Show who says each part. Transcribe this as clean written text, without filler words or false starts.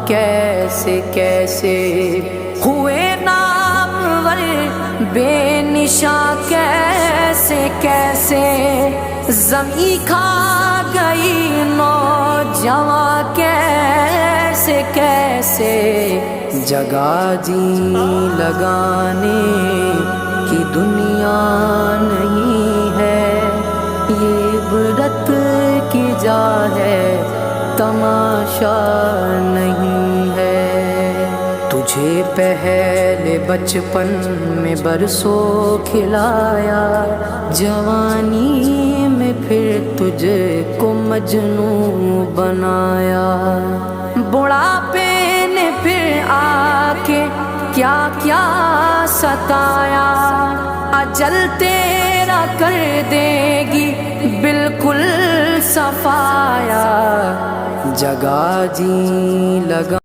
Speaker 1: کیسے کیسے ہوئے نامور بے نشاں، کیسے کیسے زمیں کھا گئی نوجواں، کیسے کیسے جگہ جی لگانے کی دنیا نہیں ہے، یہ عبرت کی جا ہے تماشا نہیں ہے۔ تجھے پہلے بچپن میں برسوں کھلایا، جوانی میں پھر تجھ کو مجنوں بنایا، بڑھاپے نے پھر آ کے کیا کیا ستایا، اجل تیرا کر دے گی بالکل صفایا، جگہ جی لگا